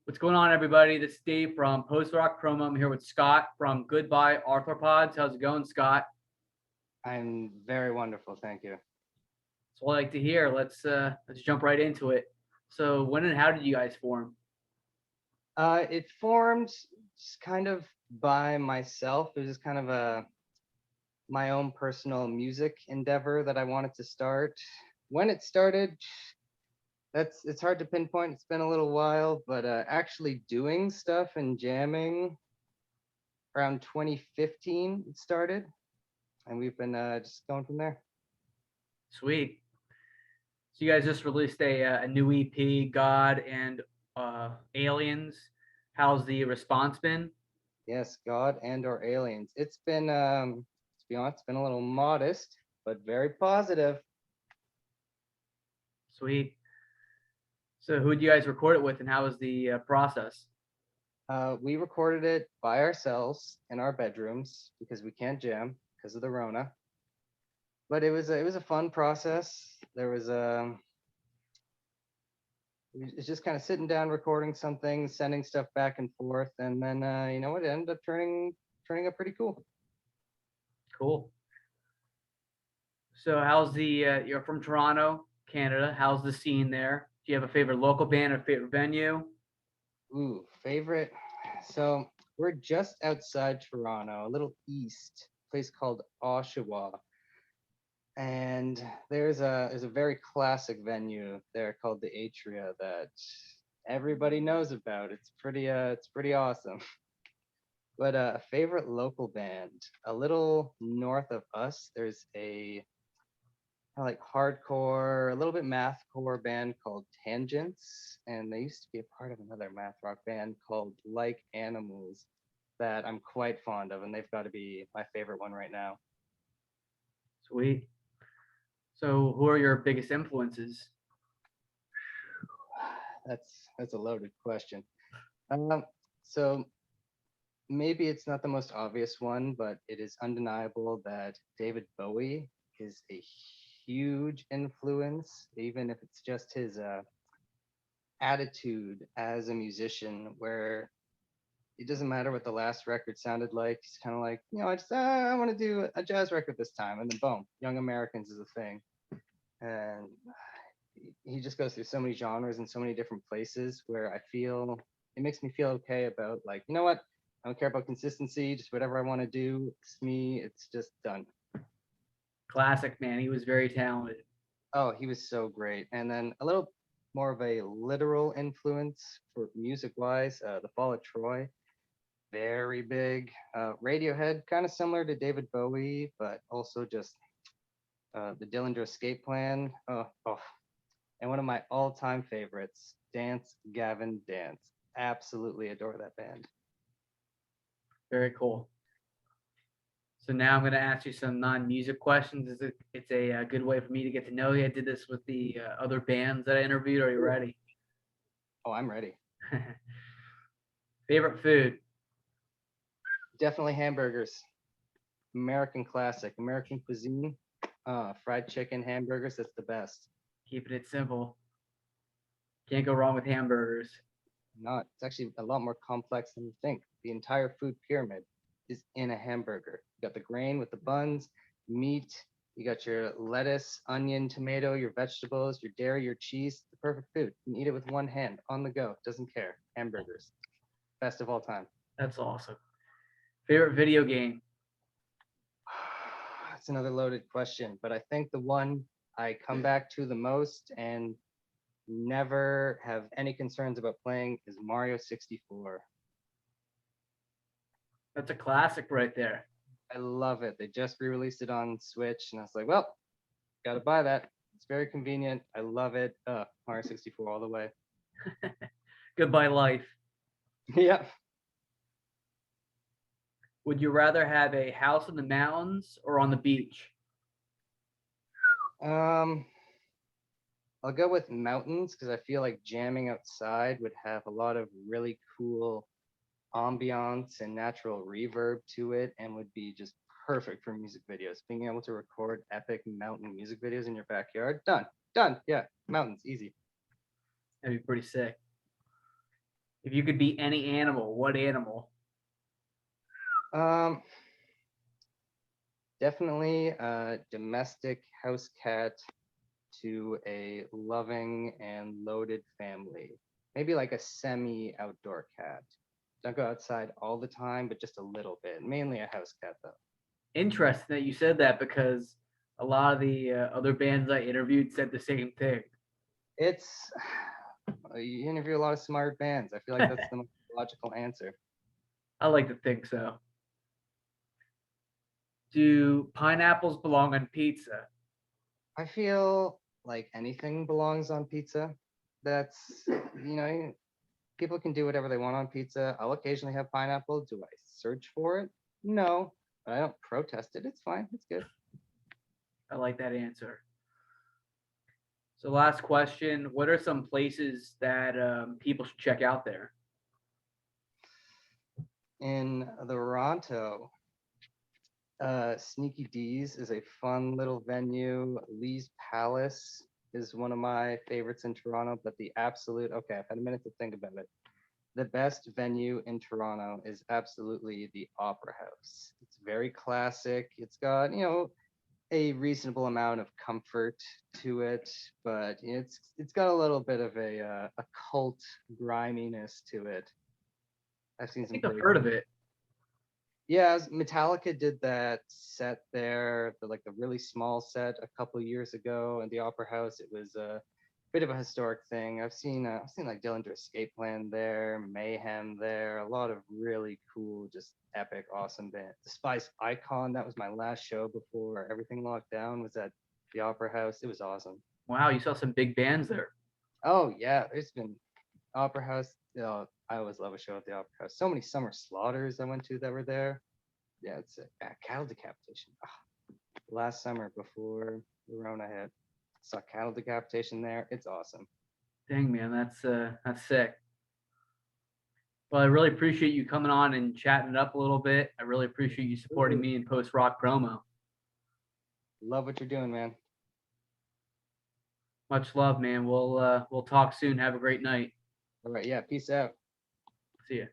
What's going on, everybody? This is Dave from Post Rock Promo. I'm here with Scott from Goodbye Arthropods. How's it going, Scott? I'm very wonderful, thank you. That's what I like to hear. Let's jump right into it. So, when and how did you guys form? It formed just kind of by myself. It was just kind of a my own personal music endeavor that I wanted to start. When it started, it's hard to pinpoint. It's been a little while, but actually doing stuff and jamming around 2015 it started, and we've been just going from there. Sweet. So, you guys just released a new EP, God and Aliens. How's the response been? Yes, God and or aliens. It's been to be honest, it's been a little modest, but very positive. Sweet. So, who did you guys record it with, and how was the process? We recorded it by ourselves in our bedrooms because we can't jam because of the Rona. But it was a fun process. There was it's just kind of sitting down, recording something, sending stuff back and forth, and then you know what, it ended up turning up pretty cool. Cool. So, how's the you're from Toronto, Canada? How's the scene there? Do you have a favorite local band or favorite venue? Ooh, favorite. So we're just outside Toronto, a little east, place called Oshawa. And there's a very classic venue there called the Atria that everybody knows about. It's pretty awesome. But a favorite local band, a little north of us, there's a kind of like hardcore, a little bit mathcore band called Tangents, and they used to be a part of another math rock band called Like Animals that I'm quite fond of, and they've got to be my favorite one right now. Sweet. So, who are your biggest influences? That's a loaded question. Um, so maybe it's not the most obvious one, but it is undeniable that David Bowie is a huge influence, even if it's just his attitude as a musician, where it doesn't matter what the last record sounded like. He's kind of like, I want to do a jazz record this time, and then boom, Young Americans is a thing, and he just goes through so many genres and so many different places where I feel it makes me feel okay about, like, you know what, I don't care about consistency, just whatever I want to do, it's me, it's just done. Classic, man. He was very talented. Oh, he was so great. And then a little more of a literal influence for music wise, the Fall of Troy, very big. Radiohead, kind of similar to David Bowie, but also just the Dillinger Escape Plan. Oh, and one of my all-time favorites, Dance Gavin Dance. Absolutely adore that band. Very cool. So now I'm going to ask you some non-music questions. It's a good way for me to get to know you. I did this with the other bands that I interviewed. Are you ready? Oh, I'm ready. Favorite food? Definitely hamburgers. American classic, American cuisine. Fried chicken, hamburgers, that's the best. Keeping it simple. Can't go wrong with hamburgers. Not, it's actually a lot more complex than you think. The entire food pyramid is in a hamburger. You got the grain with the buns, meat, you got your lettuce, onion, tomato, your vegetables, your dairy, your cheese. The perfect food. You can eat it with one hand on the go. Doesn't care. Hamburgers. Best of all time. That's awesome. Favorite video game? That's another loaded question, but I think the one I come back to the most and never have any concerns about playing is Mario 64. That's a classic right there. I love it. They just re-released it on Switch, and I was like, well, gotta buy that. It's very convenient. I love it. Mario 64 all the way. Goodbye life. Yeah. Would you rather have a house in the mountains or on the beach? Um, I'll go with mountains because I feel like jamming outside would have a lot of really cool ambiance and natural reverb to it and would be just perfect for music videos. Being able to record epic mountain music videos in your backyard, done. Done. Yeah, mountains, easy. That'd be pretty sick. If you could be any animal, what animal? Um, Definitely a domestic house cat to a loving and loaded family. Maybe like a semi outdoor cat. Don't go outside all the time, but just a little bit. Mainly a house cat though. Interesting that you said that because a lot of the other bands I interviewed said the same thing. It's you interview a lot of smart bands. I feel like that's the most logical answer. I like to think so. Do pineapples belong on pizza? I feel like anything belongs on pizza. That's people can do whatever they want on pizza. I'll occasionally have pineapple. Do I search for it? No, but I don't protest it. It's fine. It's good. I like that answer. So, last question: what are some places that people should check out there? In the Toronto, Sneaky D's is a fun little venue. Lee's Palace is one of my favorites in Toronto, but the absolute, okay, I've had a minute to think about it. The best venue in Toronto is absolutely the Opera House. It's very classic. It's got, a reasonable amount of comfort to it, but it's got a little bit of a cult griminess to it. I've seen I some think I've pretty heard of it. Yeah, Metallica did that set there, the really small set a couple years ago in the Opera House. It was a bit of a historic thing. I've seen like Dillinger Escape Plan there, Mayhem there, a lot of really cool, just epic, awesome band. The Spice Icon, that was my last show before everything locked down, was at the Opera House. It was awesome. Wow, you saw some big bands there. Oh yeah, there's been Opera House. I always love a show at the Opera House. So many summer slaughters I went to that were there. Yeah, it's a cattle decapitation. Last summer before the Rona hit, saw cattle decapitation there. It's awesome. Dang man, that's sick. Well, I really appreciate you coming on and chatting it up a little bit. I really appreciate you supporting me in post rock promo. Love what you're doing, man. Much love, man. We'll talk soon. Have a great night. All right, yeah, peace out. See ya.